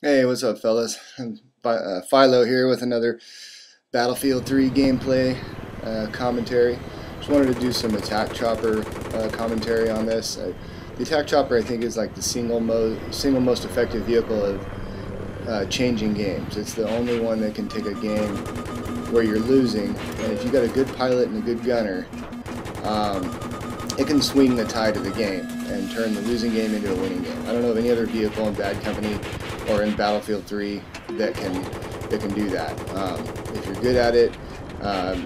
Hey, what's up, fellas? Philo here with another Battlefield 3 gameplay commentary. Just wanted to do some attack chopper commentary on this. The attack chopper, I think, is like the single most effective vehicle of changing games. It's the only one that can take a game where you're losing, and if you got a good pilot and a good gunner, it can swing the tide of the game and turn the losing game into a winning game. I don't know of any other vehicle in Bad Company or in Battlefield 3 that can do that. If you're good at it,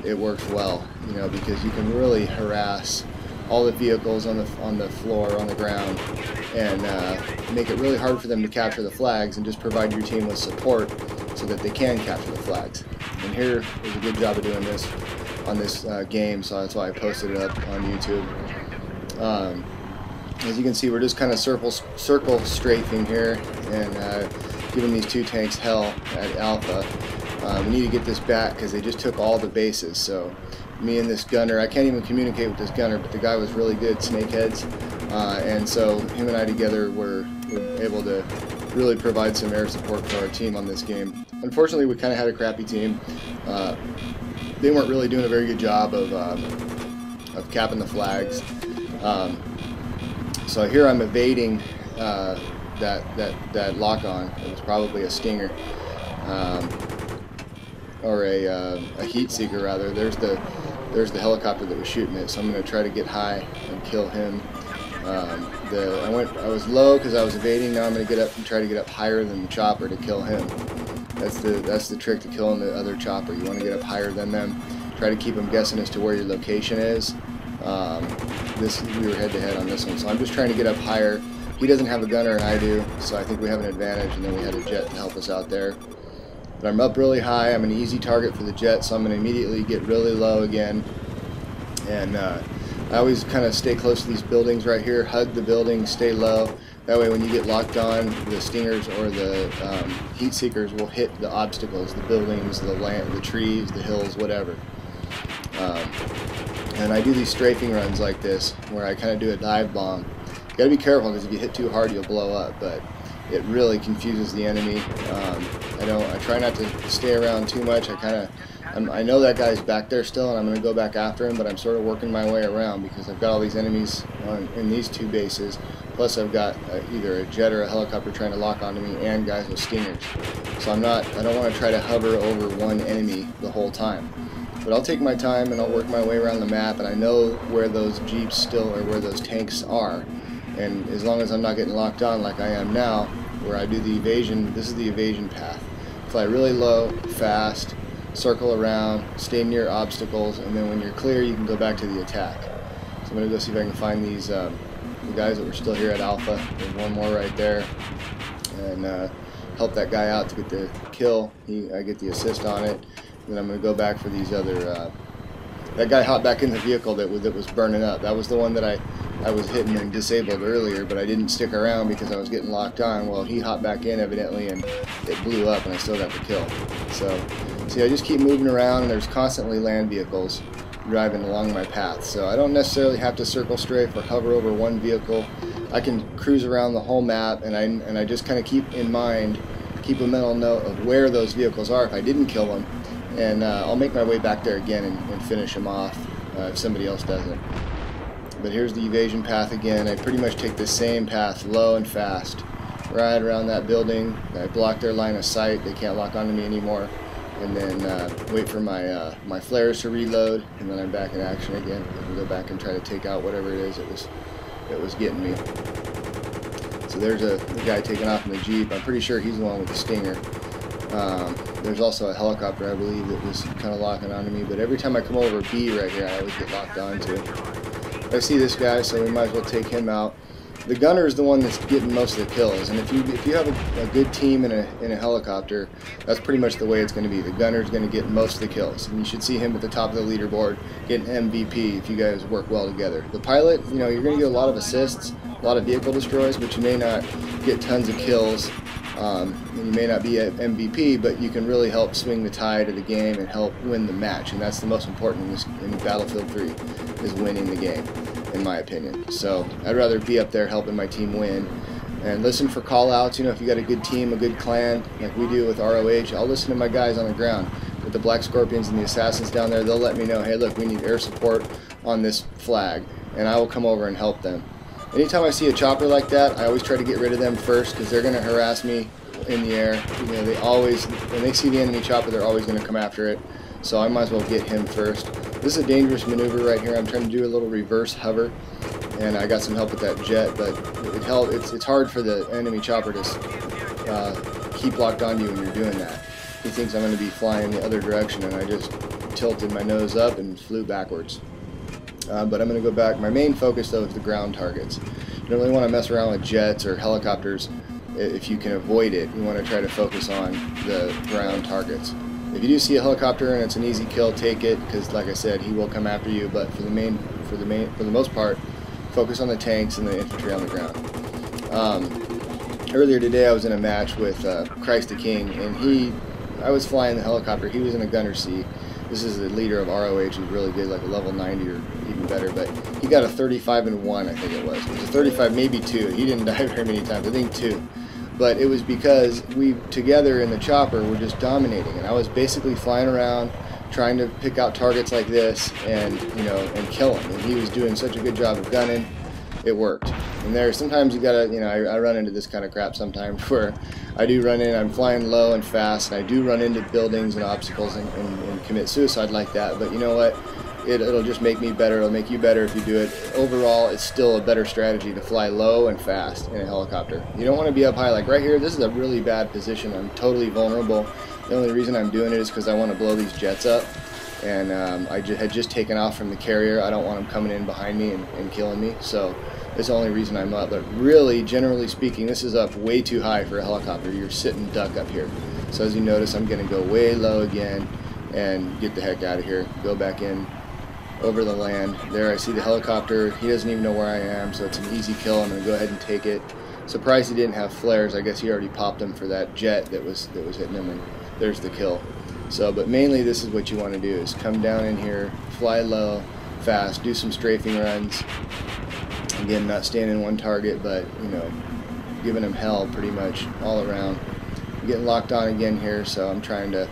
it works well, because you can really harass all the vehicles on the floor, on the ground, and make it really hard for them to capture the flags, and just provide your team with support so that they can capture the flags. And here is a good job of doing this on this game, so that's why I posted it up on YouTube. As you can see, we're just kind of circle strafing here and giving these two tanks hell at Alpha. We need to get this back because they just took all the bases. So me and this gunner, I can't even communicate with this gunner, but the guy was really good, snakeheads, and so him and I together were able to really provide some air support for our team on this game. Unfortunately, we kind of had a crappy team. They weren't really doing a very good job of capping the flags. So here I'm evading that lock-on. It was probably a Stinger, or a heat seeker rather. There's the helicopter that was shooting it. So I'm going to try to get high and kill him. I was low because I was evading. Now I'm going to get up and try to get up higher than the chopper to kill him. That's the trick to killing the other chopper. You want to get up higher than them. Try to keep them guessing as to where your location is. We were head-to-head on this one, so I'm just trying to get up higher. He doesn't have a gunner and I do, so I think we have an advantage, and then we had a jet to help us out there. But I'm up really high. I'm an easy target for the jet, so I'm going to immediately get really low again. And I always kind of stay close to these buildings right here, hug the building, stay low. That way when you get locked on, the Stingers or the heat seekers will hit the obstacles, the buildings, the land, the trees, the hills, whatever. And I do these strafing runs like this, where I kind of do a dive bomb. You gotta be careful, because if you hit too hard, you'll blow up, but it really confuses the enemy. I try not to stay around too much. I know that guy's back there still, and I'm gonna go back after him, but I'm sort of working my way around because I've got all these enemies in these two bases. Plus I've got either a jet or a helicopter trying to lock onto me, and guys with Stingers. So I don't want to try to hover over one enemy the whole time. But I'll take my time and I'll work my way around the map, and I know where those jeeps still, or where those tanks are. And as long as I'm not getting locked on like I am now, where I do the evasion, this is the evasion path. Fly really low, fast, circle around, stay near obstacles, and then when you're clear, you can go back to the attack. So I'm going to go see if I can find these the guys that were still here at Alpha. There's one more right there, and help that guy out to get the kill. I get the assist on it. Then I'm going to go back for these other... that guy hopped back in the vehicle that was burning up. That was the one that I was hitting and disabled earlier, but I didn't stick around because I was getting locked on. Well, he hopped back in evidently, and it blew up, and I still got the kill. So, see, I just keep moving around, and there's constantly land vehicles driving along my path. So I don't necessarily have to circle strafe or hover over one vehicle. I can cruise around the whole map, and I just kind of keep a mental note of where those vehicles are if I didn't kill them. And I'll make my way back there again and finish them off if somebody else doesn't. But here's the evasion path again. I pretty much take the same path, low and fast, right around that building. I block their line of sight. They can't lock onto me anymore. And then wait for my flares to reload, and then I'm back in action again. I go back and try to take out whatever it is that was getting me. So there's the guy taking off in the Jeep. I'm pretty sure he's the one with the Stinger. There's also a helicopter, I believe, that was kind of locking onto me, but every time I come over B right here, I always get locked onto. I see this guy, so we might as well take him out. The gunner is the one that's getting most of the kills, and if you have a good team in a helicopter, that's pretty much the way it's going to be. The gunner is going to get most of the kills, and you should see him at the top of the leaderboard getting MVP if you guys work well together. The pilot, you're going to get a lot of assists, a lot of vehicle destroys, but you may not get tons of kills. And you may not be an MVP, but you can really help swing the tide of the game and help win the match, and that's the most important in Battlefield 3, is winning the game, in my opinion. So I'd rather be up there helping my team win and listen for call outs. You know, if you got a good team, a good clan like we do with ROH, I'll listen to my guys on the ground with the Black Scorpions and the Assassins down there. They'll let me know, hey look, we need air support on this flag, and I will come over and help them. Anytime I see a chopper like that, I always try to get rid of them first, because they're going to harass me in the air. You know, they always, when they see the enemy chopper, they're always going to come after it. So I might as well get him first. This is a dangerous maneuver right here. I'm trying to do a little reverse hover, and I got some help with that jet, but it's hard for the enemy chopper to keep locked on you when you're doing that. He thinks I'm going to be flying the other direction, and I just tilted my nose up and flew backwards. But I'm going to go back. My main focus, though, is the ground targets. You don't really want to mess around with jets or helicopters if you can avoid it. You want to try to focus on the ground targets. If you do see a helicopter and it's an easy kill, take it, because, like I said, he will come after you. But for the most part, focus on the tanks and the infantry on the ground. Earlier today, I was in a match with Christ the King, and I was flying the helicopter. He was in a gunner seat. This is the leader of ROH, who's really good, like a level 90 or even better, but he got a 35-1, I think it was. It was a 35, maybe 2. He didn't die very many times, I think 2. But it was because we, together in the chopper, were just dominating, and I was basically flying around trying to pick out targets like this and, you know, and kill him. And he was doing such a good job of gunning, it worked. And sometimes you gotta, you know, I run into this kind of crap sometimes where I do run in, I'm flying low and fast, and I do run into buildings and obstacles and commit suicide like that. But you know what? It'll just make me better. It'll make you better if you do it. Overall, it's still a better strategy to fly low and fast in a helicopter. You don't want to be up high. Like right here, this is a really bad position. I'm totally vulnerable. The only reason I'm doing it is because I want to blow these jets up. And I had just taken off from the carrier. I don't want them coming in behind me and killing me. So that's the only reason I'm up. But really, generally speaking, this is up way too high for a helicopter. You're sitting duck up here. So as you notice, I'm going to go way low again and get the heck out of here. Go back in over the land. There I see the helicopter. He doesn't even know where I am, so it's an easy kill. I'm going to go ahead and take it. Surprised he didn't have flares. I guess he already popped them for that jet that was hitting him, and there's the kill. So, but mainly this is what you want to do, is come down in here, fly low, fast, do some strafing runs. Again, not staying in one target, but, you know, giving him hell pretty much all around. I'm getting locked on again here, so I'm trying to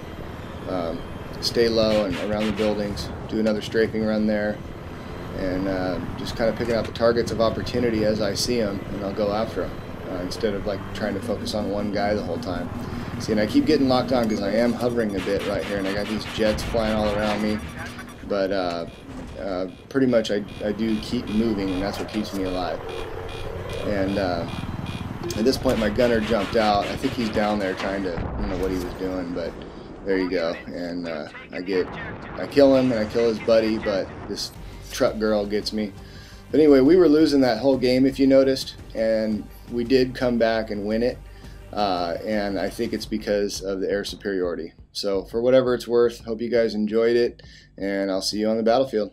stay low and around the buildings, do another strafing run there, and just kind of picking out the targets of opportunity as I see them, and I'll go after them instead of like trying to focus on one guy the whole time. See, and I keep getting locked on because I am hovering a bit right here, and I got these jets flying all around me, but pretty much I do keep moving, and that's what keeps me alive. And at this point my gunner jumped out. I think he's down there trying to, you know, what he was doing, but there you go. And I kill him and I kill his buddy, but this truck girl gets me. But anyway, we were losing that whole game, if you noticed, and we did come back and win it. And I think it's because of the air superiority. So for whatever it's worth, hope you guys enjoyed it, and I'll see you on the battlefield.